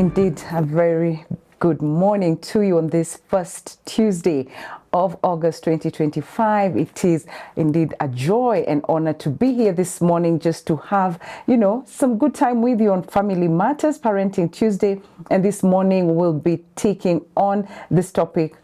Indeed, a very good morning to you on this first Tuesday of August 2025. It is indeed a joy and honor to be here this morning just to have, some good time with you on Family Matters, Parenting Tuesday. And this morning we'll be taking on this topic,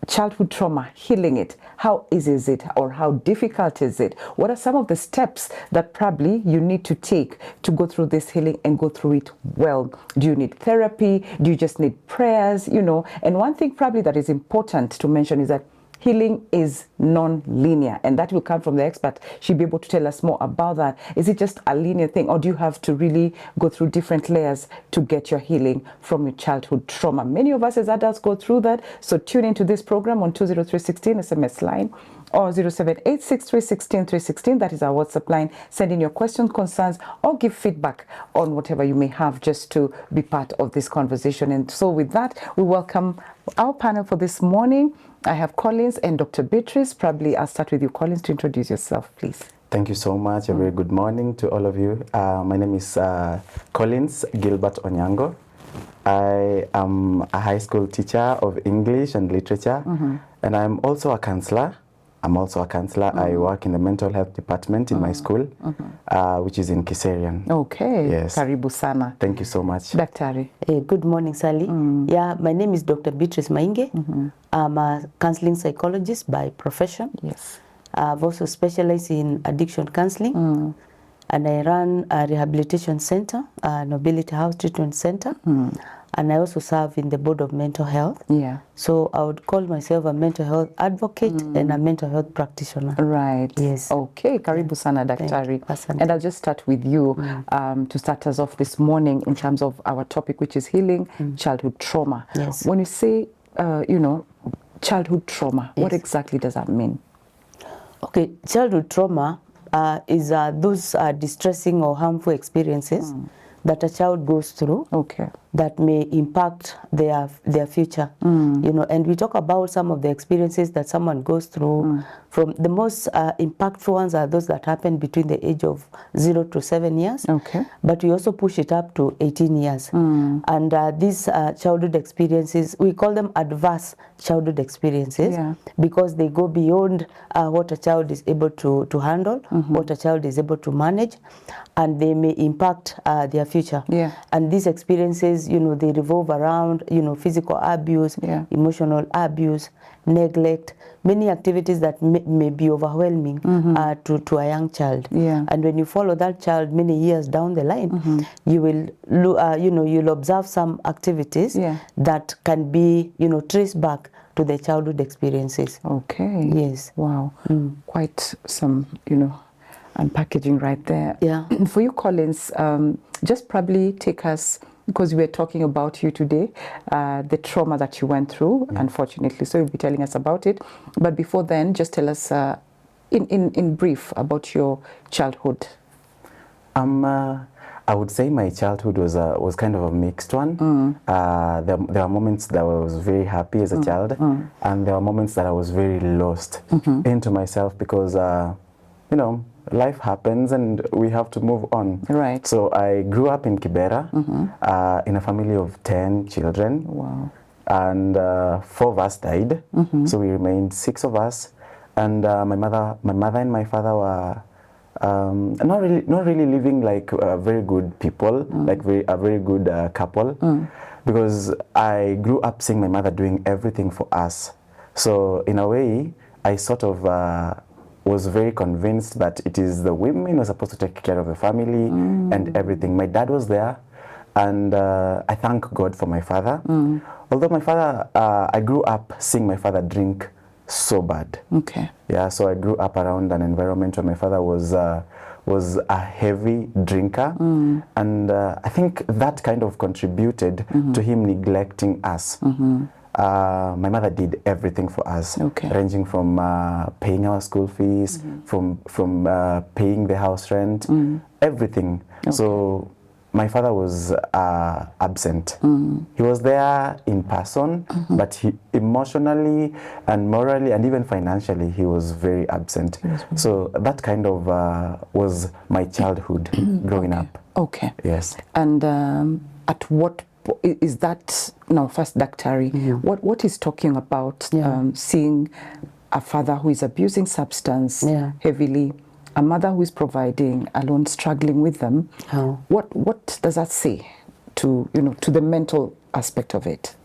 childhood trauma, healing it. How easy is it, or how difficult is it? What are some of the steps that probably you need to take to go through this healing and go through it well? Do you need therapy? Do you just need prayers? And one thing probably that is important to mention is that healing is non-linear, and that will come from the expert. She'll be able to tell us more about that. Is it just a linear thing, or do you have to really go through different layers to get your healing from your childhood trauma? Many of us as adults go through that, so tune into this program on 20316 SMS line or 0786316316. That is our WhatsApp line. Send in your questions, concerns, or give feedback on whatever you may have, just to be part of this conversation. And so with that, we welcome our panel for this morning. I have Collins and Dr. Beatrice. Probably I'll start with you, Collins, to introduce yourself, please. Thank you so much. A very good morning to all of you. My name is Collins Gilbert Onyango. I am a high school teacher of English and literature, and I'm also a counselor. I work in the mental health department in my school, which is in Kiserian. Okay. Yes. Karibu sana. Thank you so much. Daktari. Good morning, Sally. Yeah, my name is Dr. Beatrice Mainge. I'm a counseling psychologist by profession. Yes. I've also specialized in addiction counseling, and I run a rehabilitation center, a Nobility House Treatment Center, and I also serve in the Board of Mental Health. Yeah. So I would call myself a mental health advocate and a mental health practitioner. Right. Yes. Okay. Karibu sana, Daktari. Asante. And I'll just start with you to start us off this morning in terms of our topic, which is healing childhood trauma. Yes. When you say, childhood trauma, what exactly does that mean? Okay, childhood trauma is those distressing or harmful experiences that a child goes through. Okay. That may impact their future, and we talk about some of the experiences that someone goes through. From the most impactful ones are those that happen between the age of 0 to 7 years. Okay. But we also push it up to 18 years. And these childhood experiences, we call them adverse childhood experiences, because they go beyond what a child is able to handle, what a child is able to manage, and they may impact their future. Yeah. And these experiences, they revolve around, physical abuse, emotional abuse, neglect, many activities that may be overwhelming to a young child. Yeah. And when you follow that child many years down the line, you will, you'll observe some activities that can be, traced back to the childhood experiences. Okay. Yes. Wow. Quite some, unpackaging right there. Yeah. For you, Collins, just probably take us, because we're talking about you today, the trauma that you went through, unfortunately. So you'll be telling us about it. But before then, just tell us in brief about your childhood. I would say my childhood was kind of a mixed one. There were moments that I was very happy as a child, and there were moments that I was very lost into myself, because life happens and we have to move on. Right. So I grew up in Kibera, in a family of 10 children. Wow. And 4 of us died. So we remained 6 of us. And my mother and my father were not really living like very good people, like a very good couple, because I grew up seeing my mother doing everything for us. So in a way, I sort of was very convinced that it is the women who are supposed to take care of the family and everything. My dad was there, and I thank God for my father. Although my father, I grew up seeing my father drink so bad. Okay. Yeah, so I grew up around an environment where my father was a heavy drinker, and I think that kind of contributed to him neglecting us. My mother did everything for us, ranging from paying our school fees, from paying the house rent, everything. So my father was absent. He was there in person, but he emotionally and morally and even financially, he was very absent. So that kind of was my childhood growing up. Okay. Yes. And at what is that now first Daktari? What is talking about seeing a father who is abusing substance heavily, a mother who is providing alone, struggling with them? What does that say to to the mental aspect of it?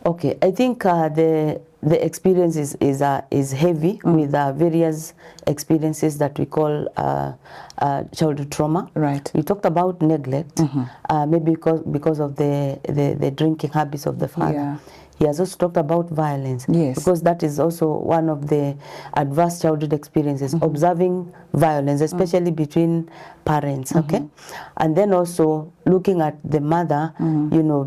Okay, I think the experience is heavy with various experiences that we call childhood trauma. Right. We talked about neglect, maybe because of the drinking habits of the father. Yeah. He has also talked about violence, Yes. because that is also one of the adverse childhood experiences, observing violence, especially between parents, okay? And then also looking at the mother,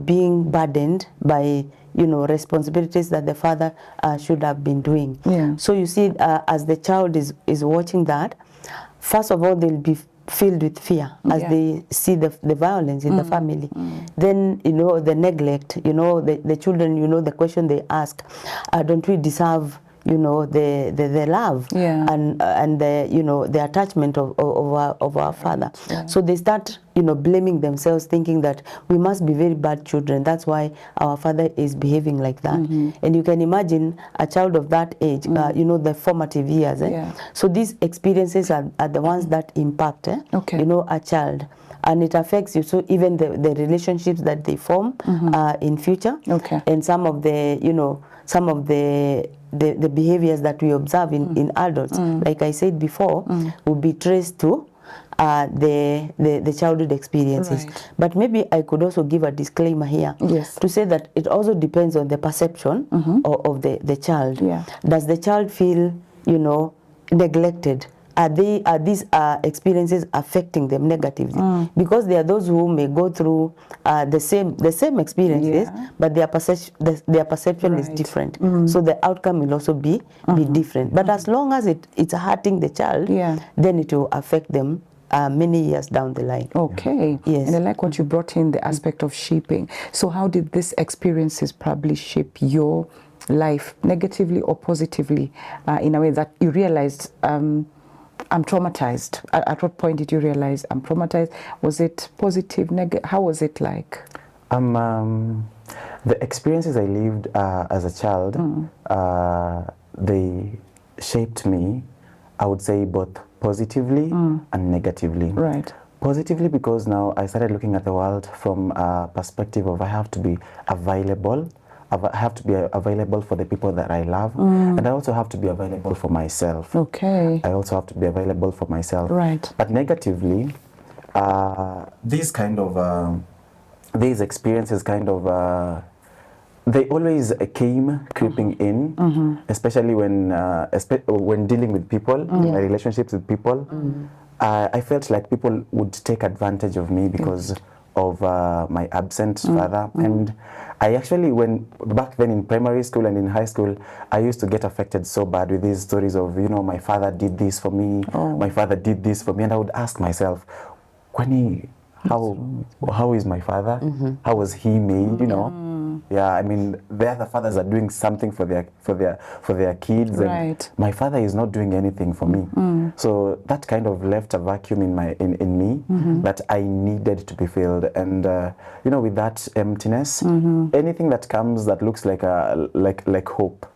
being burdened by responsibilities that the father should have been doing. Yeah. So you see, as the child is watching that, first of all, they'll be filled with fear as they see the violence in the family. Then, the neglect, the children, the question they ask, don't we deserve, the love and the, the attachment of our father? Yeah. So they start, blaming themselves, thinking that we must be very bad children. That's why our father is behaving like that. And you can imagine a child of that age, the formative years. So these experiences are the ones that impact, a child. And it affects you. So even the relationships that they form in future, and some of the behaviors that we observe in adults, like I said before, will be traced to the childhood experiences. Right. But maybe I could also give a disclaimer here to say that it also depends on the perception of the child. Yeah. Does the child feel, neglected? Are these experiences affecting them negatively? Because there are those who may go through the same experiences, but their perception is different. So the outcome will also be different. But as long as it's hurting the child, then it will affect them many years down the line. Okay. Yes. And I like what you brought in, the aspect of shaping. So how did these experiences probably shape your life negatively or positively, in a way that you realized, I'm traumatized? At what point did you realize I'm traumatized? Was it positive, negative? How was it like? The experiences I lived as a child, they shaped me, I would say, both positively and negatively. Right. Positively because now I started looking at the world from a perspective of I have to be available. I have to be available for the people that I love, and I also have to be available for myself. Okay. I also have to be available for myself. Right. But negatively, these experiences they always came creeping in, especially when dealing with people, my relationships with people. I felt like people would take advantage of me because of my absent father. And I actually, back then in primary school and in high school, I used to get affected so bad with these stories of, my father did this for me, my father did this for me. And I would ask myself, how is my father? How was he made? Yeah, I mean, the other fathers are doing something for their kids, and my father is not doing anything for me. So that kind of left a vacuum in me that I needed to be filled. And with that emptiness, anything that comes that looks like hope,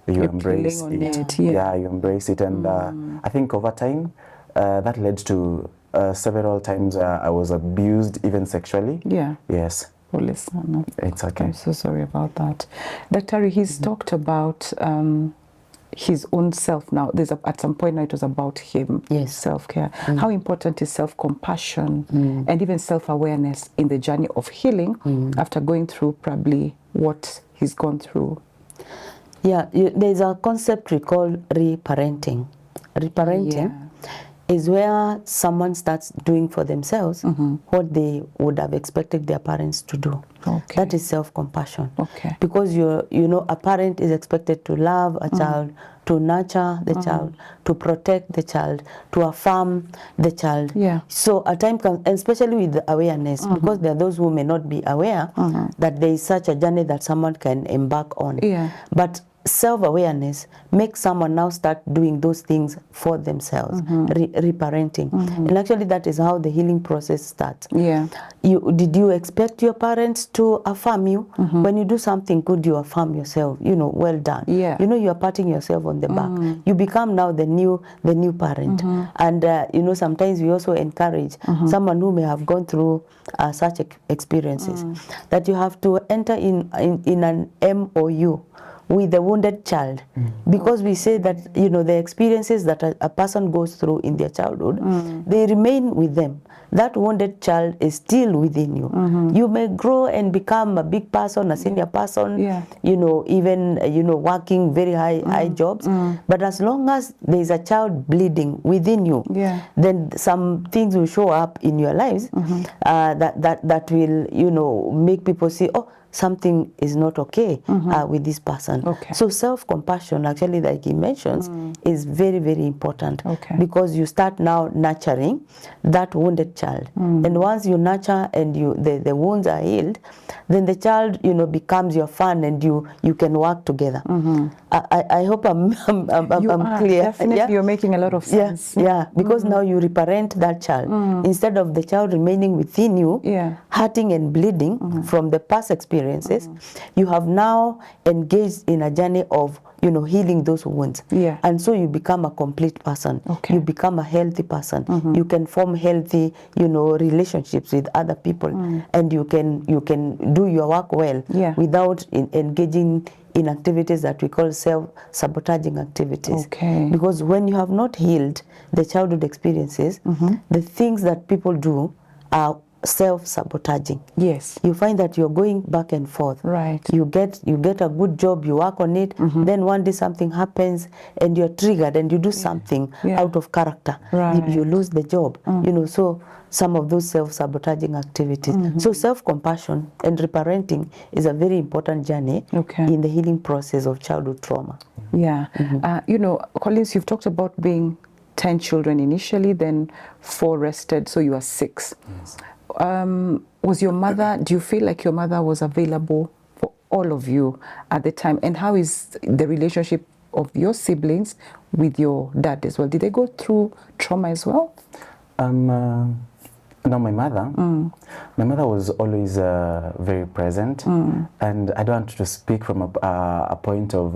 you embrace it. Yeah, you embrace it, and I think over time that led to several times I was abused, even sexually. Yeah. Yes. Oh, listen, it's okay. I'm so sorry about that. Daktari, he's talked about his own self now. At some point now it was about him, self-care. How important is self-compassion and even self-awareness in the journey of healing after going through probably what he's gone through? Yeah, there's a concept we call reparenting. Reparenting is where someone starts doing for themselves what they would have expected their parents to do. Okay. That is self-compassion. Okay. Because a parent is expected to love a child, to nurture the child, to protect the child, to affirm the child. Yeah. So a time comes, especially with the awareness, because there are those who may not be aware that there is such a journey that someone can embark on. Yeah. But self-awareness makes someone now start doing those things for themselves, reparenting. And actually that is how the healing process starts. Yeah. Did you expect your parents to affirm you? When you do something good, you affirm yourself, you know, well done. Yeah. You know, you are patting yourself on the back. You become now the new parent. And you know, sometimes we also encourage someone who may have gone through such experiences that you have to enter in an MOU with the wounded child, because we say that, you know, the experiences that a person goes through in their childhood, they remain with them. That wounded child is still within you. You may grow and become a big person, a senior person, you know, even, you know, working very high jobs, but as long as there is a child bleeding within you, then some things will show up in your lives that will, you know, make people see, oh, something is not okay with this person. So self-compassion, actually, like he mentions, is very, very important, because you start now nurturing that wounded child. And once you nurture and the wounds are healed, then the child, you know, becomes your fan, and you can work together. I hope I'm clear. Definitely, you're making a lot of sense. Because now you reparent that child. Instead of the child remaining within you, hurting and bleeding from the past experiences, you have now engaged in a journey of, you know, healing those wounds. And so you become a complete person. You become a healthy person. You can form healthy, you know, relationships with other people, and you can do your work well without engaging in activities that we call self-sabotaging activities. Because when you have not healed the childhood experiences, the things that people do are self-sabotaging. You find that you're going back and forth. You get a good job, you work on it, then one day something happens and you're triggered and you do something out of character. You lose the job. You know, so some of those self-sabotaging activities. So self-compassion and reparenting is a very important journey in the healing process of childhood trauma. You know, Collins, you've talked about being 10 children initially, then 4 rested, so you are 6. Was your mother, do you feel like your mother was available for all of you at the time? And how is the relationship of your siblings with your dad as well? Did they go through trauma as well? No, my mother was always very present, and I don't want to speak from a point of,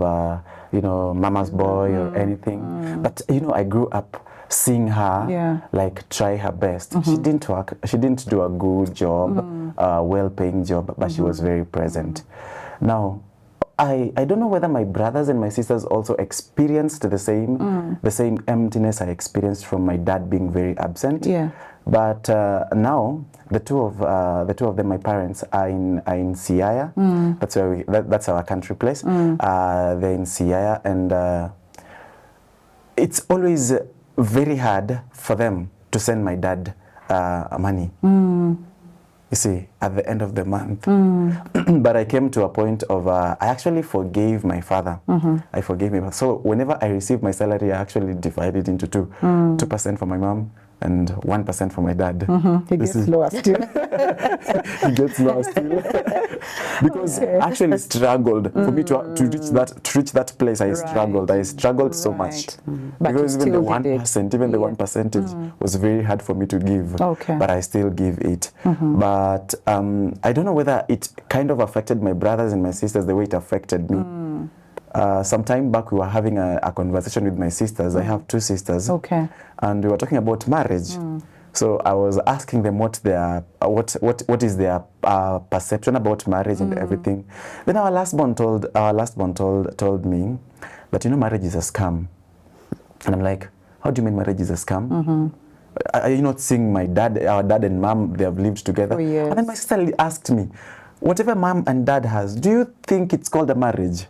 you know, mama's boy or anything, but, you know, I grew up seeing her like try her best. She didn't work, she didn't do a good job, well-paying job, but she was very present. Now, I don't know whether my brothers and my sisters also experienced the same emptiness I experienced from my dad being very absent. But now the two of them, my parents, are in Siaya. That's where that's our country place. They're in Siaya, and it's always very hard for them to send my dad money. You see, at the end of the month. But I came to a point of, I actually forgave my father. I forgave him. So whenever I receive my salary, I actually divide it into 2% for my mom and 1% for my dad. He gets lower still. He gets lower still. Because I actually struggled for me to reach that place. I struggled so much. Because even the 1%, was very hard for me to give. But I still give it. But I don't know whether it kind of affected my brothers and my sisters the way it affected me. Some time back, we were having a conversation with my sisters. I have 2 sisters, and we were talking about marriage. So I was asking them what is their perception about marriage and everything. Then our last born told me that, you know, marriage is a scam. And I'm like, how do you mean marriage is a scam? Are you not seeing our dad and mom, they have lived together? And then my sister asked me, whatever mom and dad has, do you think it's called a marriage?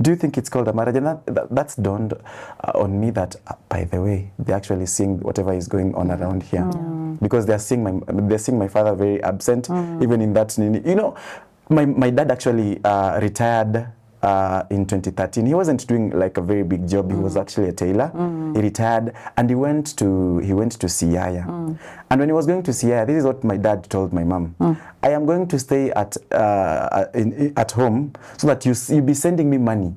Do you think it's called a marriage? And that's dawned on me that, by the way, they're actually seeing whatever is going on around here. Because they're seeing my father very absent, even in that, you know, my dad actually retired in 2013. He wasn't doing like a very big job. He was actually a tailor. He retired and he went to Siaya. And when he was going to Siaya, this is what my dad told my mom. I am going to stay at home so that you be sending me money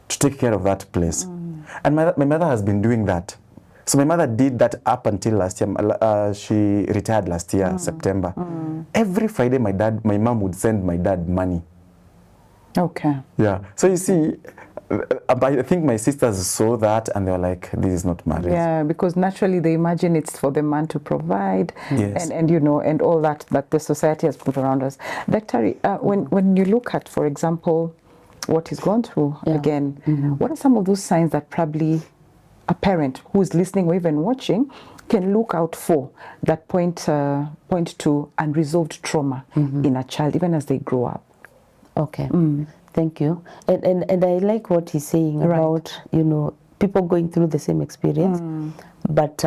to take care of that place. And my mother has been doing that. So my mother did that up until last year. She retired last year, September. Every Friday, my mom would send my dad money. Okay. Yeah. So you see, I think my sisters saw that and they were like, this is not marriage. Yeah, because naturally they imagine it's for the man to provide, Yes. and you know, and all that the society has put around us. Daktari, when you look at, for example, what he's gone through again, what are some of those signs that probably a parent who is listening or even watching can look out for that point to unresolved trauma in a child, even as they grow up? Okay, thank you. And I like what he's saying about, you know, people going through the same experience, but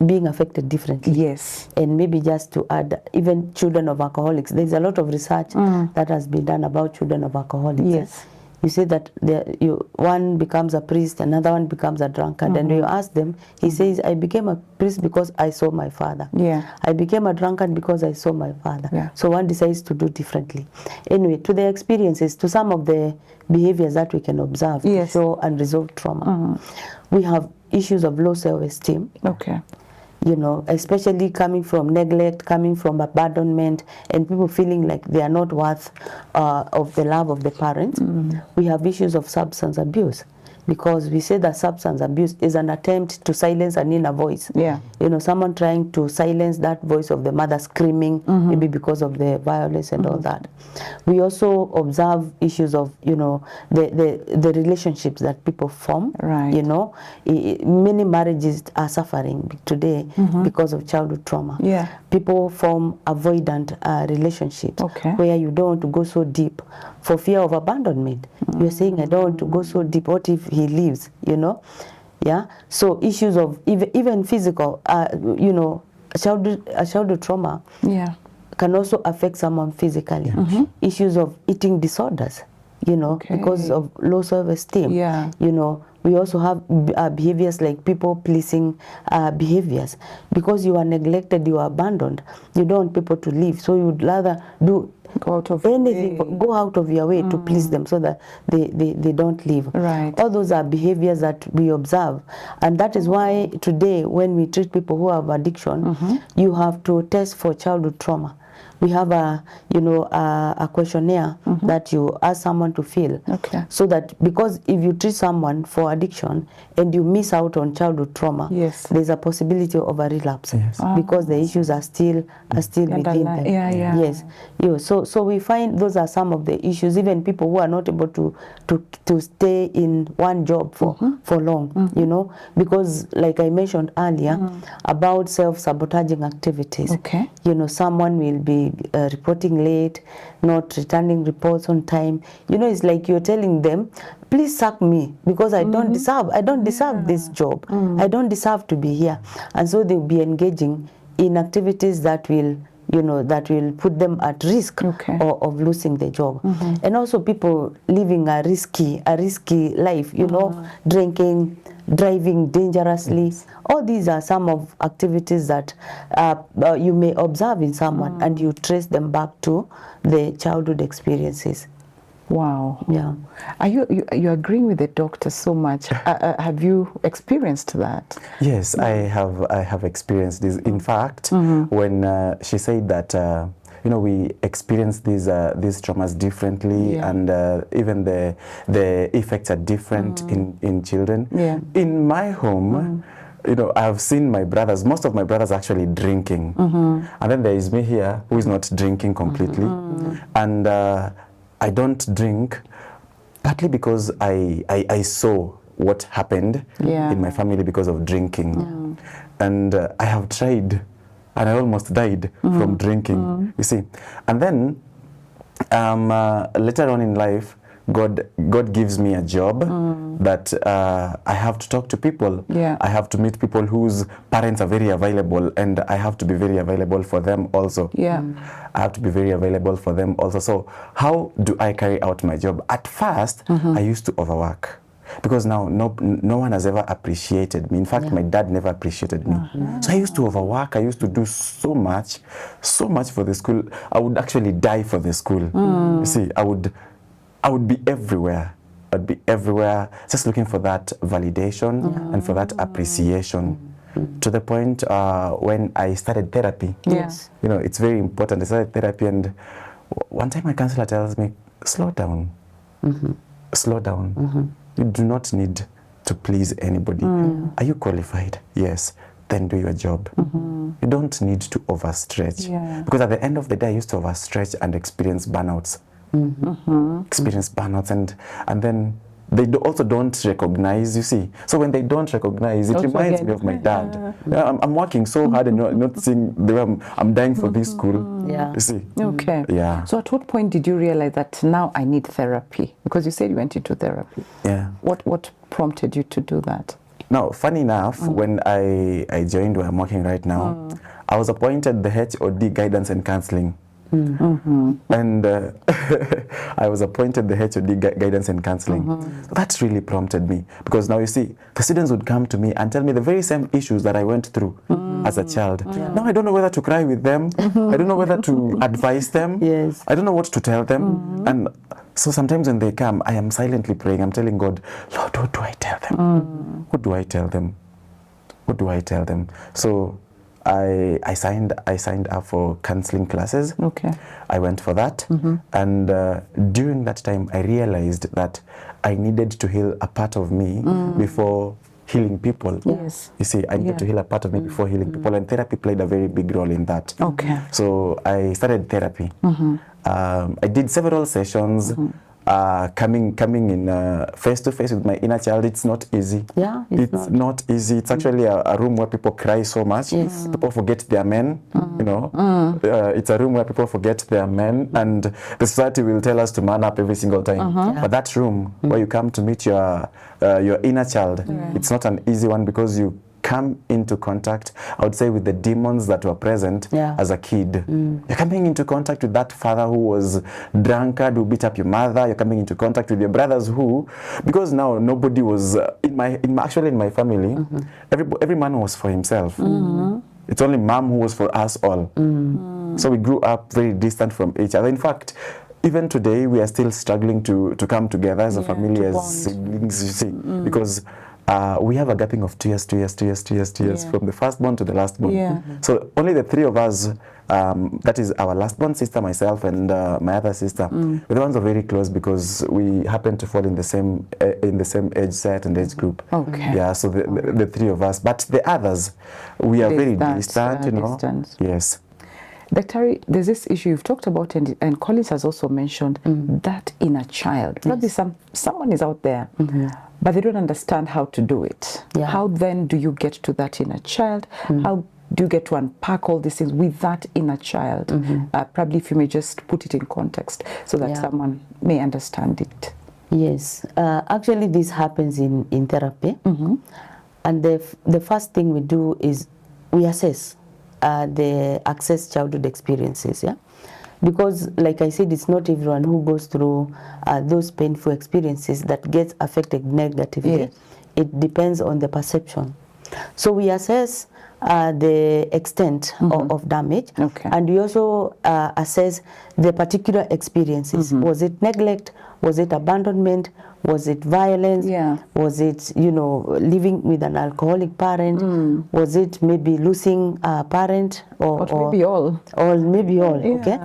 being affected differently. Yes. And maybe just to add, even children of alcoholics, there's a lot of research that has been done about children of alcoholics. Yes. You say that one becomes a priest, another one becomes a drunkard, and when you ask them, he says, I became a priest because I saw my father. Yeah. I became a drunkard because I saw my father. Yeah. So one decides to do differently. Anyway, to the experiences, to some of the behaviors that we can observe to show unresolved trauma, we have issues of low self-esteem. Okay. You know, especially coming from neglect, coming from abandonment, and people feeling like they are not worth of the love of the parents. We have issues of substance abuse, because we say that substance abuse is an attempt to silence an inner voice. Yeah. You know, someone trying to silence that voice of the mother screaming, maybe because of the violence and all that. We also observe issues of, you know, the relationships that people form. Right. You know, many marriages are suffering today because of childhood trauma. Yeah. People form avoidant relationships, where you don't want to go so deep for fear of abandonment. You're saying, I don't want to go so deep. What if he leaves? You know, yeah. So issues of even physical, you know, a childhood trauma can also affect someone physically. Issues of eating disorders, you know, because of low self-esteem. Yeah. You know, we also have behaviors like people-pleasing behaviors. Because you are neglected, you are abandoned, you don't want people to leave, so you would rather do go out of anything, go out of your way to please them so that they don't leave. Right. All those are behaviors that we observe, and that is why today when we treat people who have addiction, you have to test for childhood trauma. We have a questionnaire that you ask someone to fill, so that, because if you treat someone for addiction and you miss out on childhood trauma, there's a possibility of a relapse, because the issues are still within them. Yes. So we find those are some of the issues. Even people who are not able to stay in one job for long, you know, because like I mentioned earlier about self-sabotaging activities. You know, someone will be reporting late, not returning reports on time. You know, it's like you're telling them, please sack me because I don't deserve this job. I don't deserve to be here. And so they'll be engaging in activities that will, you know, that will put them at risk of losing the job. And also people living a risky life, you know, drinking, driving dangerously. All these are some of activities that you may observe in someone, and you trace them back to the childhood experiences. Wow. Yeah. Are you agreeing with the doctor so much? Have you experienced that? Yes, I have experienced this. In fact, when she said that you know, we experience these traumas differently, and even the effects are different in children. In my home, you know, I've seen my brothers, most of my brothers actually drinking, and then there is me here who is not drinking completely, and I don't drink, partly because I saw what happened in my family because of drinking, and I have tried, and I almost died from drinking, you see. And then later on in life, God gives me a job that I have to talk to people. Yeah. I have to meet people whose parents are very available, and I have to be very available for them also. Yeah. I have to be very available for them also. So how do I carry out my job? At first, I used to overwork. Because now no one has ever appreciated me. In fact, my dad never appreciated me. So I used to overwork. I used to do so much for the school. I would actually die for the school. You see, I would be everywhere. I'd be everywhere, just looking for that validation and for that appreciation. To the point when I started therapy. Yes. You know, it's very important. I started therapy, and one time my counselor tells me, slow down. Slow down. You do not need to please anybody. Are you qualified? Yes. Then do your job. You don't need to overstretch. Yeah. Because at the end of the day, I used to overstretch and experience burnouts. Experience burnouts, and then they also don't recognize, you see. So when they don't recognize, it Also reminds again. me of my dad. Yeah, I'm working so hard and not seeing the way I'm dying for this school. Yeah. You see. Okay. Yeah. So at what point did you realize that now I need therapy? Because you said you went into therapy. Yeah. What prompted you to do that? Now, funny enough, when I joined where I'm working right now, I was appointed the HOD Guidance and Counseling. And I was appointed the HOD Guidance and Counseling. So that really prompted me, because now you see, the students would come to me and tell me the very same issues that I went through as a child. Now I don't know whether to cry with them. I don't know whether to advise them. Yes. I don't know what to tell them. And so sometimes when they come, I am silently praying. I'm telling God, Lord, what do I tell them? What do I tell them? What do I tell them? So I signed up for counseling classes. Okay. I went for that, and during that time, I realized that I needed to heal a part of me before healing people. Yes. You see, I needed to heal a part of me before healing people, and therapy played a very big role in that. Okay. So I started therapy. I did several sessions. Coming in face to face with my inner child, it's not easy. Yeah, it's not easy. It's actually a room where people cry so much. Yes. People forget their men. You know, it's a room where people forget their men, and the society will tell us to man up every single time. But that room where you come to meet your inner child, it's not an easy one, because you come into contact, I would say, with the demons that were present as a kid. You're coming into contact with that father who was drunkard, who beat up your mother. You're coming into contact with your brothers who, because now nobody was in my family, every man was for himself. It's only mom who was for us all. So we grew up very distant from each other. In fact, even today, we are still struggling to come together as a family, as siblings, you see, because we have a gapping of 2 years from the firstborn to the lastborn. So only the three of us, that is our lastborn sister, myself, and my other sister, we're the ones who are very close, because we happen to fall in the same age set and age group. Okay. Yeah, so the three of us, but the others, we are very distant, you know. Distance. Yes. Dr. There's this issue you've talked about, and Collins has also mentioned, that inner child. Probably someone is out there, but they don't understand how to do it. Yeah. How then do you get to that inner child? How do you get to unpack all these things with that inner child? Probably if you may just put it in context so that someone may understand it. Yes, actually this happens in therapy, and the first thing we do is we assess the access childhood experiences, because like I said, it's not everyone who goes through those painful experiences that gets affected negatively. Yes. It depends on the perception. So we assess the extent of damage, and we also assess the particular experiences. Was it neglect? Was it abandonment? Was it violence? Was it, living with an alcoholic parent? Was it maybe losing a parent? Or maybe all. Or maybe all, okay?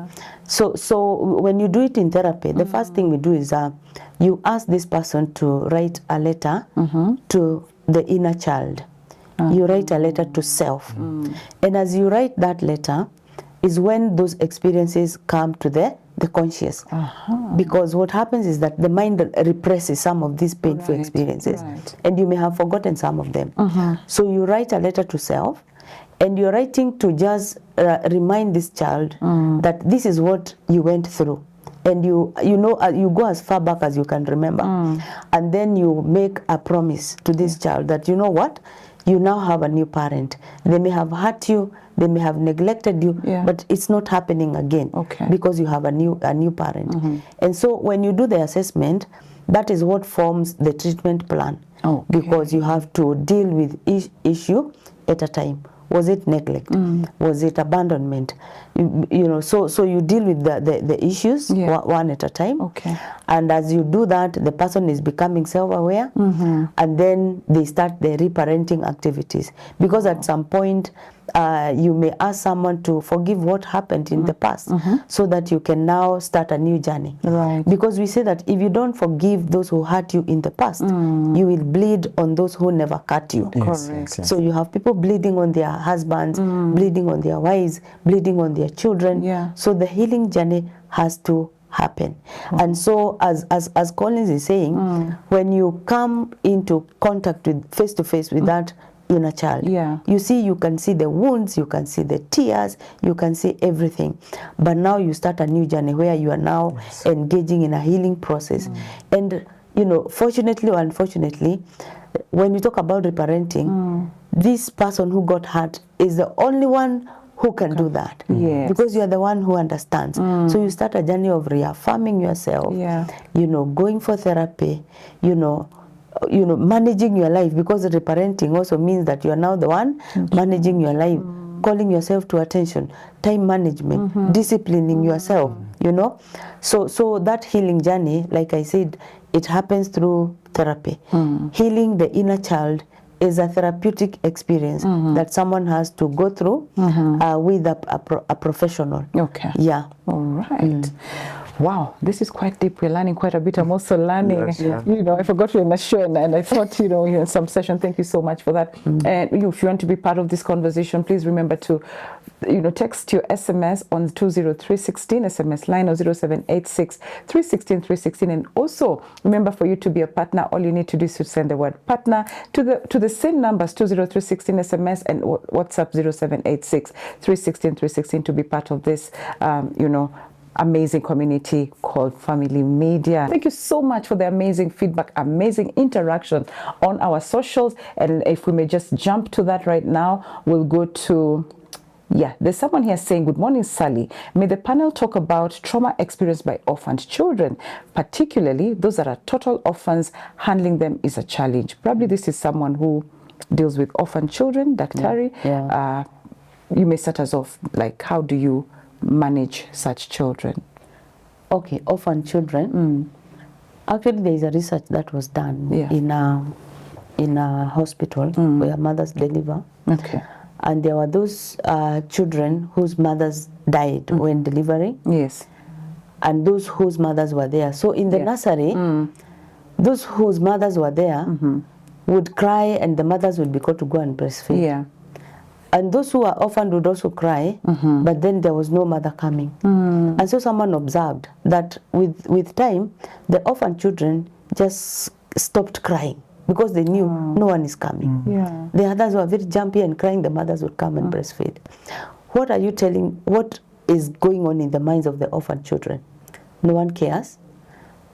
So when you do it in therapy, the first thing we do is you ask this person to write a letter to the inner child. You write a letter to self. And as you write that letter is when those experiences come to the conscious. Because what happens is that the mind represses some of these painful experiences. And you may have forgotten some of them. So you write a letter to self, and you're writing to just remind this child that this is what you went through. and you go as far back as you can remember, and then you make a promise to this child that, you know what, you now have a new parent. They may have hurt you, they may have neglected you, but it's not happening again, because you have a new parent. And so when you do the assessment, that is what forms the treatment plan, because you have to deal with each issue at a time. Was it neglect? Was it abandonment? You know, so you deal with the issues one at a time. And as you do that, the person is becoming self-aware, and then they start their reparenting activities. Because at some point, you may ask someone to forgive what happened in the past, so that you can now start a new journey. Because we say that if you don't forgive those who hurt you in the past, you will bleed on those who never cut you. So you have people bleeding on their husbands, bleeding on their wives, bleeding on their children. So the healing journey has to happen. And so as Collins is saying, when you come into contact with face to face with that inner child, you can see the wounds, you can see the tears, you can see everything. But now you start a new journey where you are now engaging in a healing process. And you know, fortunately or unfortunately, when you talk about reparenting, this person who got hurt is the only one who can do that, because you are the one who understands. So you start a journey of reaffirming yourself, you know, going for therapy, you know, managing your life, because reparenting also means that you are now the one managing your life, calling yourself to attention, time management, disciplining yourself, you know. So that healing journey, like I said, it happens through therapy. Healing the inner child is a therapeutic experience that someone has to go through with a professional. Yeah. All right. Wow, this is quite deep. We're learning quite a bit. I'm also learning. You know, I forgot we're in a show, and I thought, you know, in some session. Thank you so much for that. And if you want to be part of this conversation, please remember to, you know, text your SMS on 20316, SMS line, or 0786 316 316. And also remember, for you to be a partner, all you need to do is to send the word partner to the same numbers, 20316 SMS and WhatsApp 0786 316 316, to be part of this, you know, amazing community called Family Media. Thank you so much for the amazing feedback, amazing interaction on our socials. And if we may just jump to that right now, we'll go to, there's someone here saying, good morning, Sally. May the panel talk about trauma experienced by orphaned children, particularly those that are total orphans. Handling them is a challenge. Probably this is someone who deals with orphan children. Daktari, you may start us off, like, how do you manage such children? Okay, orphan children. Actually, there is a research that was done in a hospital where mothers deliver. And there were those children whose mothers died when delivering. And those whose mothers were there. So in the nursery, those whose mothers were there would cry, and the mothers would be called to go and breastfeed. And those who are orphaned would also cry, but then there was no mother coming. And so someone observed that with time, the orphan children just stopped crying, because they knew no one is coming. The others were very jumpy and crying, the mothers would come and breastfeed. What are you telling, what is going on in the minds of the orphan children? No one cares.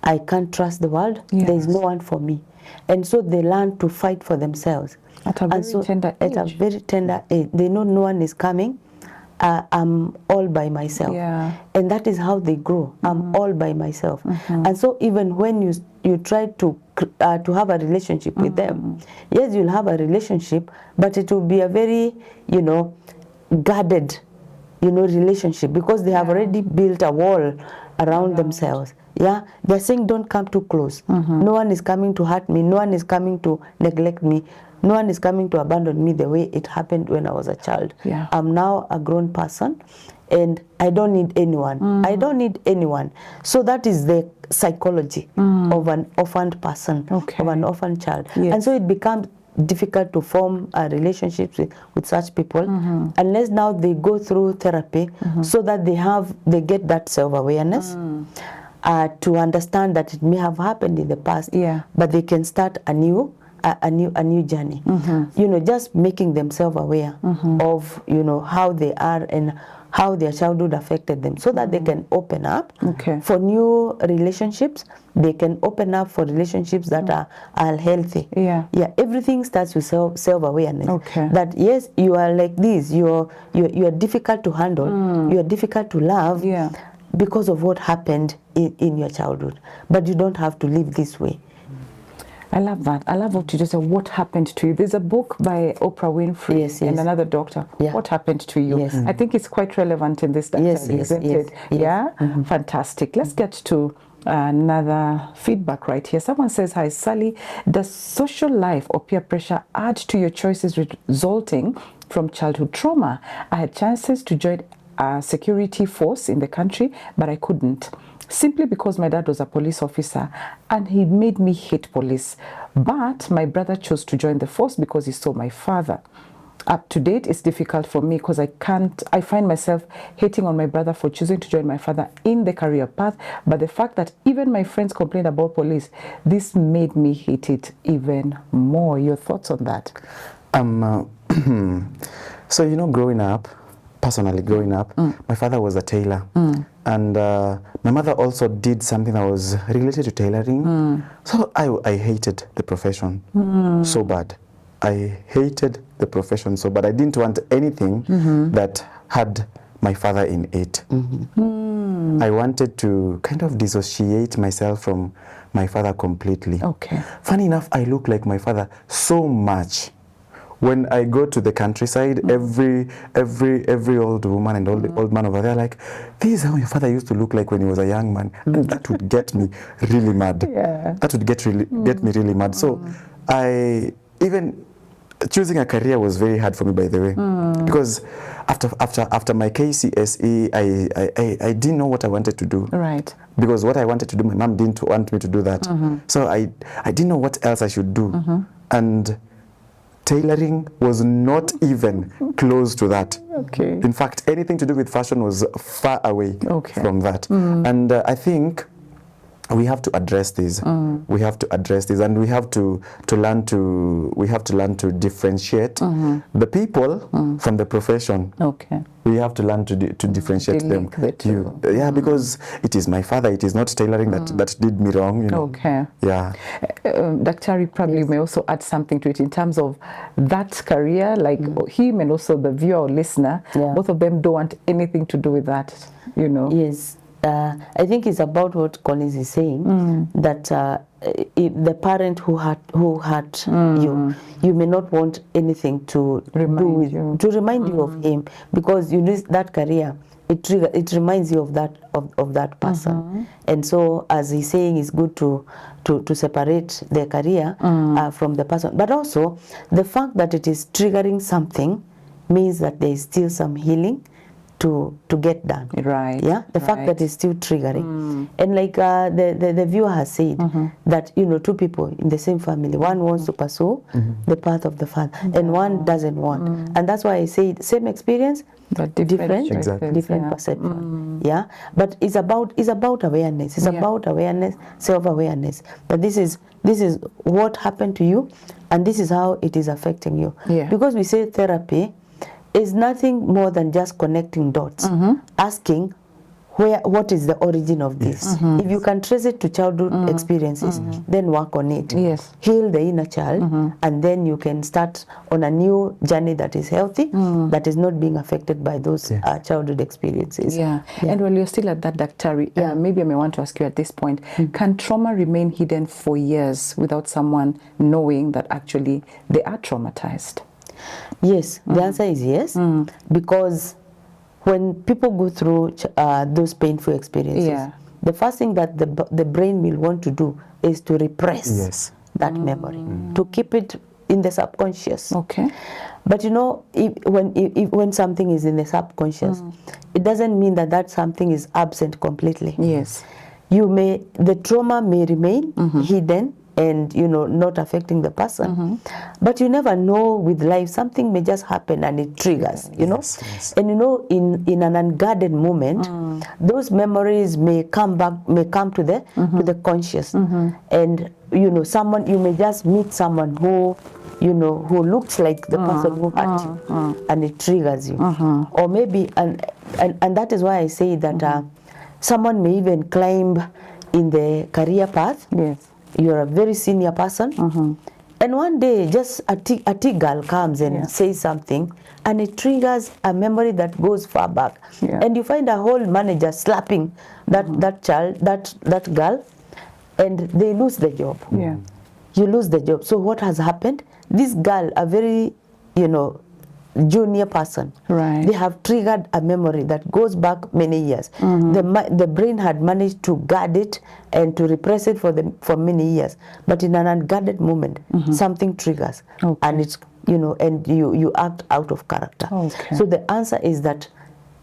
I can't trust the world. There is no one for me. And so they learn to fight for themselves. At a very tender age. At a very tender age. They know no one is coming. I'm all by myself. And that is how they grow. I'm all by myself. And so even when you try to have a relationship with them, yes, you'll have a relationship, but it will be a very, you know, guarded, you know, relationship, because they have already built a wall around themselves. They're saying, don't come too close. No one is coming to hurt me. No one is coming to neglect me. No one is coming to abandon me the way it happened when I was a child. I'm now a grown person, and I don't need anyone. I don't need anyone. So that is the psychology of an orphaned person, of an orphaned child. And so it becomes difficult to form relationships with such people unless now they go through therapy, so that they get that self-awareness. To understand that it may have happened in the past, but they can start a new journey. You know, just making themselves aware of, you know, how they are and how their childhood affected them, so that they can open up Okay. for new relationships. They can open up for relationships that are healthy. Yeah. Everything starts with self-awareness. Okay. That yes, you are like this. You are difficult to handle. You are difficult to love. Yeah. Because of what happened in your childhood. But you don't have to live this way. I love that. I love what you just said. What happened to you? There's a book by Oprah Winfrey Yes, and yes. another doctor. Yeah. What happened to you? Yes. I think it's quite relevant in this dialogue, Yes, yes, isn't yes, it? yes. Yeah? Fantastic. Let's get to another feedback right here. Someone says, hi, Sally, does social life or peer pressure add to your choices resulting from childhood trauma? I had chances to join a security force in the country, but I couldn't, simply because my dad was a police officer and he made me hate police. But my brother chose to join the force because he saw my father. Up to date, it's difficult for me because I find myself hating on my brother for choosing to join my father in the career path. But the fact that even my friends complained about police, this made me hate it even more. Your thoughts on that? So, you know, personally growing up, my father was a tailor. And my mother also did something that was related to tailoring. So I hated the profession so bad. I hated the profession so bad. I didn't want anything that had my father in it. I wanted to kind of dissociate myself from my father completely. Okay. Funny enough, I look like my father so much. When I go to the countryside, every old woman and old man over there, like, this is how your father used to look like when he was a young man. And that would get me really mad. Yeah. That would get me really mad. So even choosing a career was very hard for me, by the way, because after my KCSE, I didn't know what I wanted to do. Right. Because what I wanted to do, my mom didn't want me to do that. So I didn't know what else I should do. And tailoring was not even close to that. Okay. In fact, anything to do with fashion was far away Okay. from that. And I think we have to address this. We have to address this, and we have to learn to differentiate the people from the profession. Okay. We have to learn to differentiate them. Delink the two. Yeah, because it is my father. It is not tailoring that did me wrong. You know. Okay. Yeah. Dr. probably may also add something to it in terms of that career, like him and also the viewer or listener. Yeah. Both of them don't want anything to do with that, you know. Yes. I think it's about what Collins is saying, that the parent who hurt you may not want anything to Remind you. to remind you of him, because you know that career, it reminds you of that person. And so, as he's saying, it's good to separate the career from the person. But also, the fact that it is triggering something means that there is still some healing to get done. Right. Yeah, the fact that it's still triggering. And like the viewer has said, that, you know, two people in the same family, one wants to pursue the path of the father and one doesn't want. And that's why I say same experience, But different choices, different yeah. perception. Yeah, but it's about awareness. It's Yeah. about awareness, self-awareness, that this is what happened to you, and this is how it is affecting you. Yeah. Because we say therapy is nothing more than just connecting dots, asking what is the origin of this. If you can trace it to childhood experiences, then work on it. Yes. Heal the inner child, and then you can start on a new journey that is healthy, that is not being affected by those childhood experiences. Yeah. And while you're still at that, Dr. Maybe I may want to ask you at this point, can trauma remain hidden for years without someone knowing that actually they are traumatized? Yes, the answer is yes, because when people go through those painful experiences, the first thing that the brain will want to do is to repress that memory, to keep it in the subconscious. Okay. But you know, when something is in the subconscious, it doesn't mean that something is absent completely. Yes. The trauma may remain hidden and, you know, not affecting the person, but you never know with life, something may just happen and it triggers, you know. Yes. And you know, in an unguarded moment, those memories may come to the conscious. And you know, you may just meet someone who you know, who looks like the person who hurt you, and it triggers you. Or maybe, and that is why I say that someone may even climb in the career path. Yes. You're a very senior person, and one day just a T girl comes and says something, and it triggers a memory that goes far back. And you find a whole manager slapping that child, that girl, and they lose the job. Yeah. You lose the job. So what has happened? This girl, a very, you know, junior person, Right. they have triggered a memory that goes back many years. The brain had managed to guard it and to repress it for many years, but in an unguarded moment, something triggers, and it's, you know, and you act out of character. So the answer is that,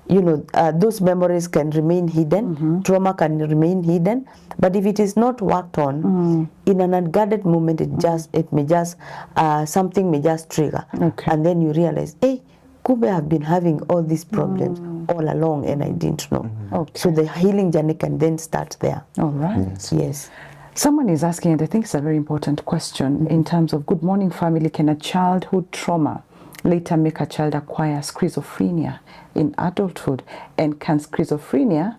you know, those memories can remain hidden, trauma can remain hidden, but if it is not worked on, in an unguarded moment, something may just trigger, and then you realize, hey, kumbe I've been having all these problems all along and I didn't know. So the healing journey can then start there. All right. Yes. Someone is asking, and I think it's a very important question, in terms of good morning family, can a childhood trauma later make a child acquire schizophrenia in adulthood? And can schizophrenia,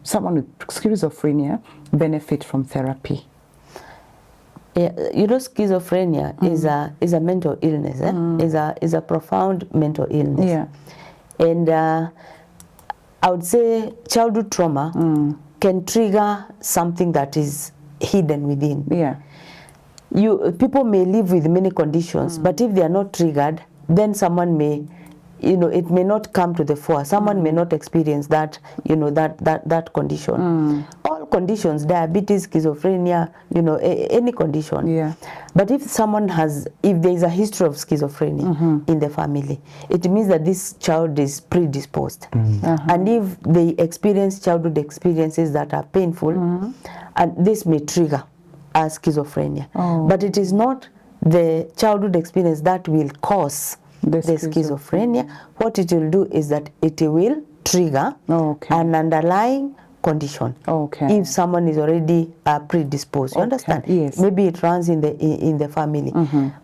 someone with schizophrenia, benefit from therapy? Yeah, you know, schizophrenia is a mental illness. Is a profound mental illness. Yeah. And I would say childhood trauma can trigger something that is hidden within. Yeah. People may live with many conditions, but if they are not triggered, then someone may, you know, it may not come to the fore. Someone may not experience that, you know, that condition. All conditions, diabetes, schizophrenia, you know, any condition. Yeah. But if there is a history of schizophrenia in the family, it means that this child is predisposed. And if they experience childhood experiences that are painful, and this may trigger as schizophrenia. But it is not the childhood experience that will cause the schizophrenia. What it will do is that it will trigger an underlying condition. If someone is already predisposed, you understand? Yes. Maybe it runs in the family,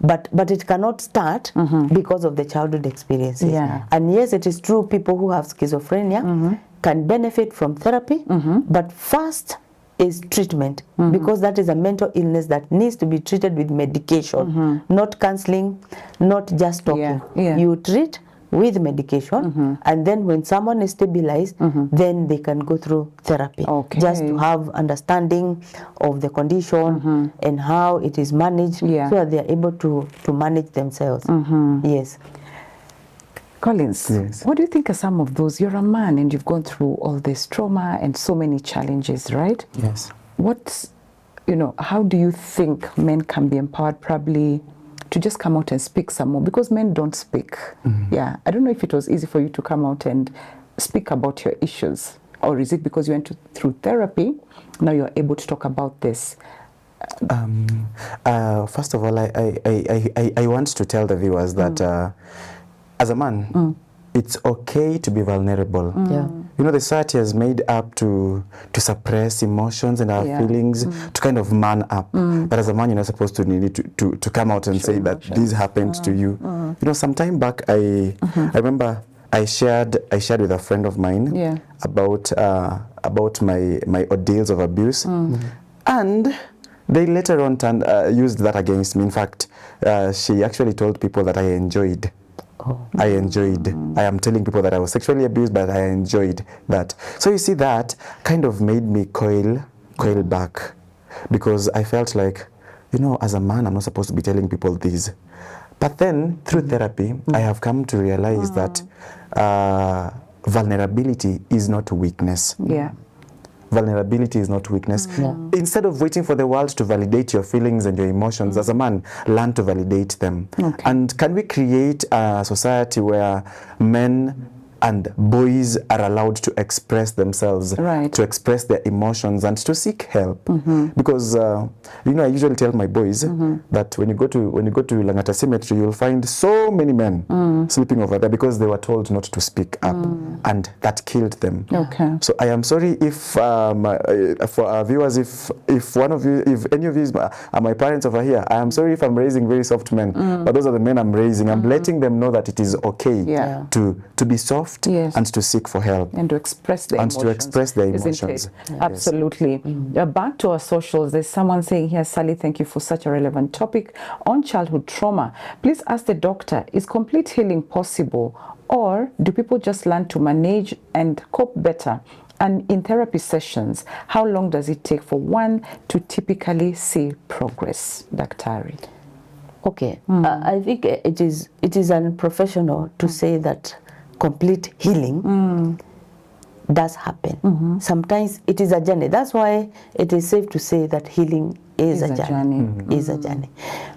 but it cannot start because of the childhood experiences. Yeah. And yes, it is true. People who have schizophrenia can benefit from therapy, but first is treatment, because that is a mental illness that needs to be treated with medication, not counseling, not just talking. You treat with medication, and then when someone is stabilized, then they can go through therapy, just to have understanding of the condition and how it is managed, so that they are able to manage themselves. Yes. Collins, Yes. what do you think are some of those? You're a man and you've gone through all this trauma and so many challenges, right? Yes. How do you think men can be empowered probably to just come out and speak some more? Because men don't speak. Yeah. I don't know if it was easy for you to come out and speak about your issues, or is it because you went through therapy, now you're able to talk about this? First of all, I want to tell the viewers that as a man, it's okay to be vulnerable. You know, the society has made up to suppress emotions and our feelings, to kind of man up. But as a man, you're not supposed to need to come out and say that this happened to you. You know, some time back, I remember I shared with a friend of mine about my ordeals of abuse, and they later on used that against me. In fact, she actually told people that I enjoyed. I am telling people that I was sexually abused, but I enjoyed that. So you see, that kind of made me coil back, because I felt like, you know, as a man, I'm not supposed to be telling people this. But then through therapy, I have come to realize that vulnerability is not weakness. Vulnerability is not weakness. Instead of waiting for the world to validate your feelings and your emotions, as a man, learn to validate them. And can we create a society where men and boys are allowed to express themselves, Right. to express their emotions and to seek help. Because you know, I usually tell my boys that when you go to Langata Cemetery, you'll find so many men sleeping over there because they were told not to speak up, and that killed them. Okay. So I am sorry if for our viewers, if one of you, if any of you are my parents over here, I am sorry if I'm raising very soft men, but those are the men I'm raising. I'm letting them know that it is okay Yeah. to be soft Yes. and to seek for help. And to express their And emotions. to express their isn't emotions. it? Yes. Absolutely. Back to our socials, there's someone saying here, Sally, thank you for such a relevant topic on childhood trauma. Please ask the doctor, is complete healing possible, or do people just learn to manage and cope better? And in therapy sessions, how long does it take for one to typically see progress, Daktari? Okay, I think it is unprofessional to say that complete healing does happen. Sometimes it is a journey. That's why it is safe to say that healing is a journey. Is a journey,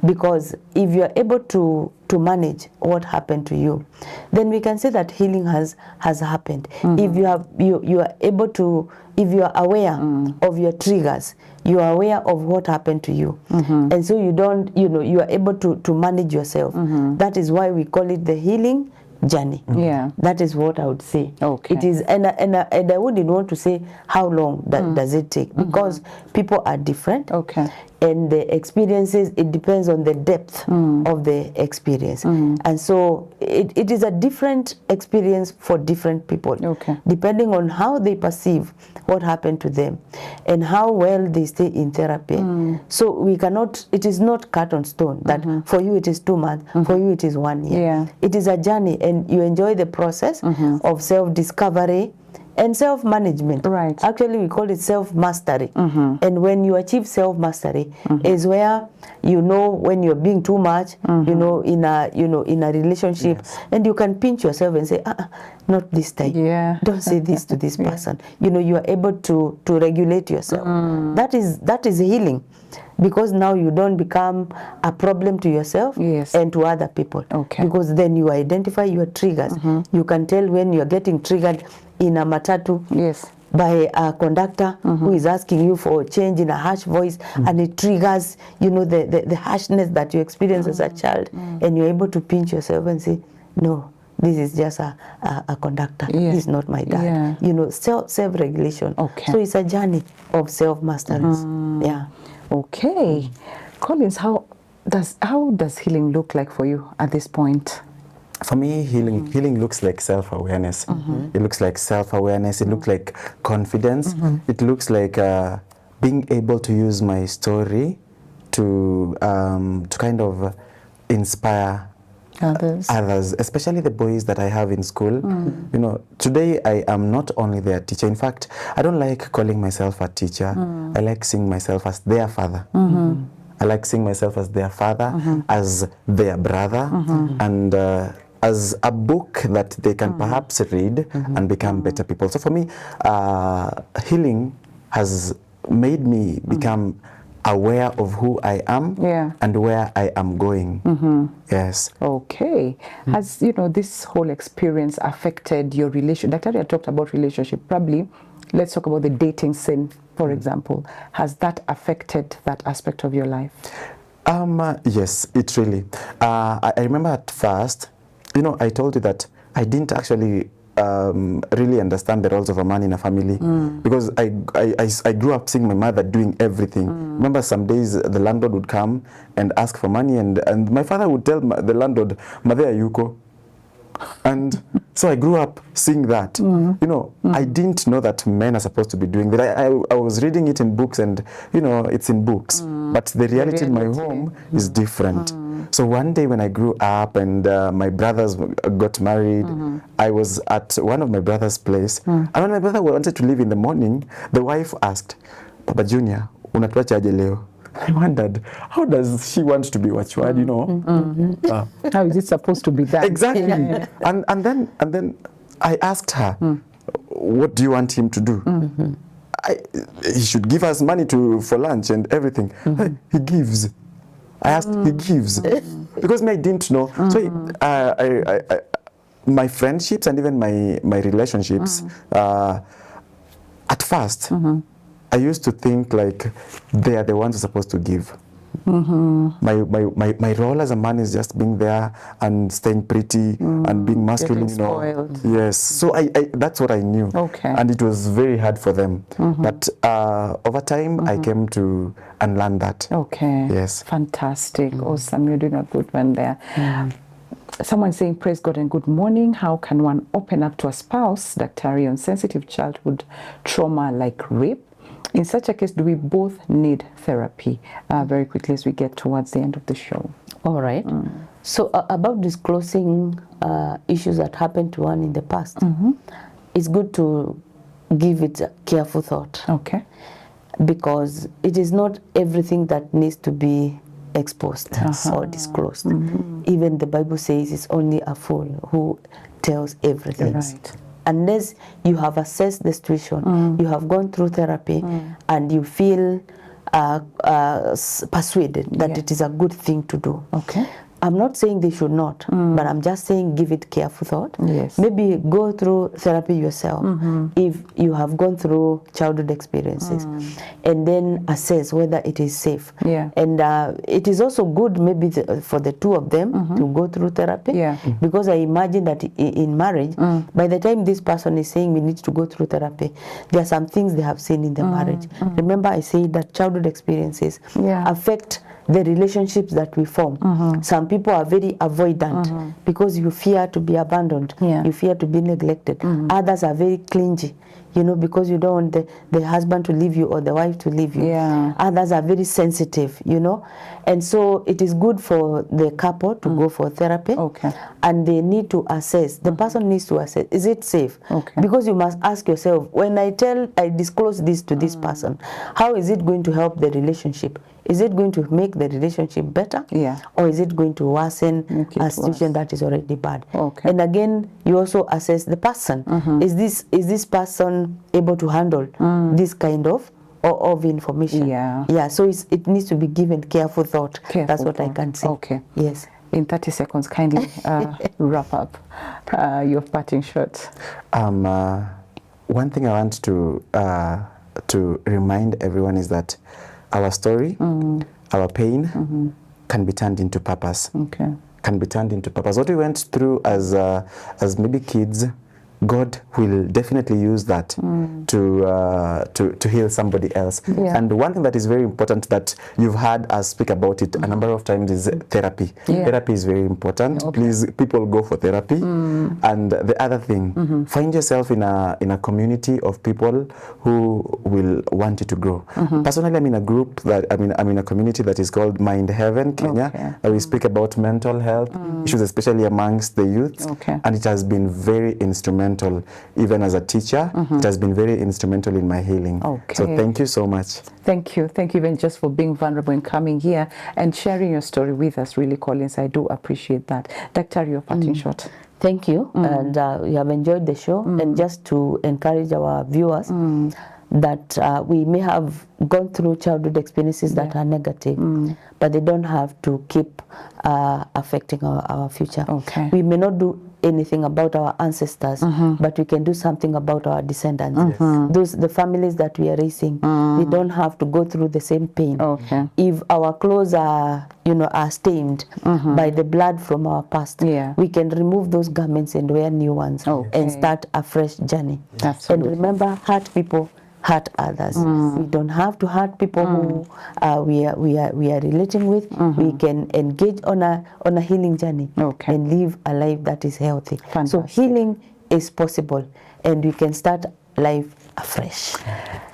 because if you are able to manage what happened to you, then we can say that healing has happened. If you are able to, if you are aware of your triggers, you are aware of what happened to you, and so you don't, you are able to manage yourself. That is why we call it the healing journey. Yeah. That is what I would say. Okay. It is, and I wouldn't want to say how long does it take, because people are different. Okay. And the experiences, it depends on the depth of the experience. And so it is a different experience for different people. Okay. Depending on how they perceive what happened to them and how well they stay in therapy. So we cannot, it is not cut on stone that for you it is 2 months, for you it is 1 year. Yeah. It is a journey, and you enjoy the process of self-discovery and self-management. Right. Actually, we call it self-mastery. And when you achieve self-mastery is where you know when you're being too much, in a relationship, and you can pinch yourself and say, not this time. Yeah. Don't say this to this person. You are able to regulate yourself. That is healing. Because now you don't become a problem to yourself Yes. and to other people. Okay. Because then you identify your triggers. You can tell when you're getting triggered in a matatu Yes. by a conductor who is asking you for a change in a harsh voice, and it triggers, the harshness that you experience as a child, and you're able to pinch yourself and say, no, this is just a conductor. Yeah. This is not my dad. Yeah. Self-regulation. Okay. So it's a journey of self-mastery. Yeah. Okay. Collins, how does healing look like for you at this point? For me, healing looks like self-awareness. It looks like self-awareness. It looks like confidence. It looks like being able to use my story to kind of inspire others, especially the boys that I have in school. Today I am not only their teacher. In fact, I don't like calling myself a teacher. I like seeing myself as their father. I like seeing myself as their father, as their brother, and as a book that they can perhaps read and become better people. So for me, healing has made me become aware of who I am and where I am going. Yes. Okay. Has this whole experience affected your relation? Dr. Ria talked about relationship. Probably, let's talk about the dating scene, for example. Has that affected that aspect of your life? Yes, it really. I remember at first, I told you that I didn't actually really understand the roles of a man in a family, because I grew up seeing my mother doing everything. Remember, some days the landlord would come and ask for money, and my father would tell the landlord, "Madhe ayuko." And so I grew up seeing that. I didn't know that men are supposed to be doing that. I was reading it in books, and it's in books, but the reality in my home is different. So one day when I grew up and my brothers got married, I was at one of my brother's place, and when my brother wanted to leave in the morning, the wife asked, "Papa Junior, unatuacha aje leo?" I wondered, how does she want to be wachwad, How is it supposed to be done? Exactly. And then I asked her, what do you want him to do? He should give us money for lunch and everything. He gives. I asked, he gives. Because I didn't know. So my friendships and even my relationships, at first, I used to think like they are the ones who are supposed to give. My role as a man is just being there and staying pretty and being masculine, Getting spoiled. Yes, so I that's what I knew. Okay. And it was very hard for them. But over time, I came to unlearn that. Okay. Yes. Fantastic. Awesome. You're doing a good one there. Someone saying, praise God and good morning. How can one open up to a spouse, Daktari, on sensitive childhood trauma like rape? In such a case, do we both need therapy? Very quickly as we get towards the end of the show. All right. So about disclosing issues that happened to one in the past, it's good to give it a careful thought. Okay. Because it is not everything that needs to be exposed or disclosed. Even the Bible says it's only a fool who tells everything. Right. Unless you have assessed the situation, you have gone through therapy, and you feel persuaded that it is a good thing to do. Okay. I'm not saying they should not, but I'm just saying give it careful thought. Yes. Maybe go through therapy yourself if you have gone through childhood experiences, and then assess whether it is safe. Yeah. And it is also good maybe for the two of them to go through therapy. Yeah. Because I imagine that in marriage, by the time this person is saying we need to go through therapy, there are some things they have seen in the marriage. Remember I said that childhood experiences affect the relationships that we form. Some people are very avoidant because you fear to be abandoned, you fear to be neglected. Others are very clingy, because you don't want the husband to leave you or the wife to leave you. Others are very sensitive, and so it is good for the couple to go for therapy. And they need to assess, the person needs to assess, is it safe? Because you must ask yourself, when I disclose this to this person, how is it going to help the relationship? Is it going to make the relationship better? Or is it going to worsen a situation that is already bad? And again, you also assess the person. Is this person able to handle this kind of information? So it needs to be given careful thought. That's what I can say. Yes. In 30 seconds, kindly wrap up your parting shot. One thing I want to remind everyone is that our story, our pain, can be turned into purpose. Can be turned into purpose. What we went through as maybe kids, God will definitely use that to heal somebody else. And one thing that is very important that you've heard us speak about it a number of times is therapy. Therapy is very important. Please, people go for therapy. And the other thing, find yourself in a community of people who will want you to grow. Personally, I'm in a group I'm in a community that is called Mind Heaven Kenya. We speak about mental health issues, especially amongst the youth. And it has been very instrumental. Even as a teacher, it has been very instrumental in my healing. So thank you so much. Thank you even just for being vulnerable and coming here and sharing your story with us, really, Collins. I do appreciate that. Daktari, your parting shot. Thank you, and we have enjoyed the show. And just to encourage our viewers that we may have gone through childhood experiences that are negative, but they don't have to keep affecting our future. We may not do anything about our ancestors, but we can do something about our descendants. The families that we are raising, they don't have to go through the same pain. If our clothes are stained by the blood from our past, we can remove those garments and wear new ones and start a fresh journey. And remember, hurt people hurt others. We don't have to hurt people who we are relating with. We can engage on a healing journey and live a life that is healthy. So healing is possible, and we can start life afresh.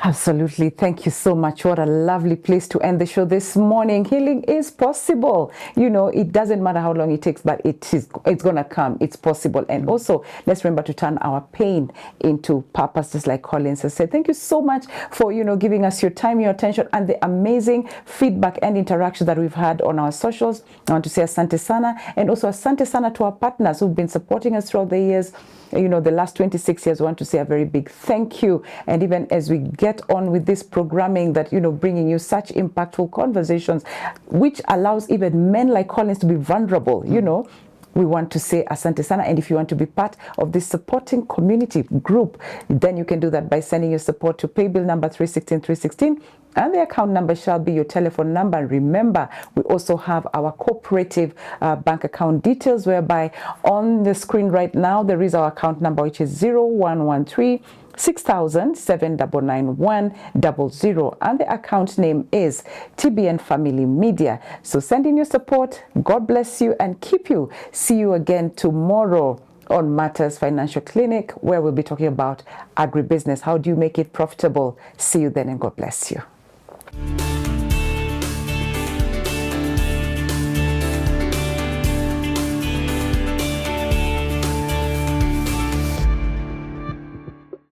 Absolutely. Thank you so much. What a lovely place to end the show this morning. Healing is possible. It doesn't matter how long it takes, but it's going to come. It's possible. And also, let's remember to turn our pain into purpose, just like Collins has said. Thank you so much for, giving us your time, your attention, and the amazing feedback and interaction that we've had on our socials. I want to say asante sana, and also asante sana to our partners who've been supporting us throughout the years. The last 26 years, I want to say a very big thank you. And even as we get on with this programming that, bringing you such impactful conversations, which allows even men like Collins to be vulnerable, we want to say asante sana. And if you want to be part of this supporting community group, then you can do that by sending your support to paybill number 316 and the account number shall be your telephone number. Remember, we also have our cooperative bank account details, whereby on the screen right now there is our account number, which is 0113 6000 799 and the account name is TBN Family Media. So send in your support. God bless you and keep you. See you again tomorrow on Matters Financial Clinic, where we'll be talking about agribusiness. How do you make it profitable? See you then, and God bless you.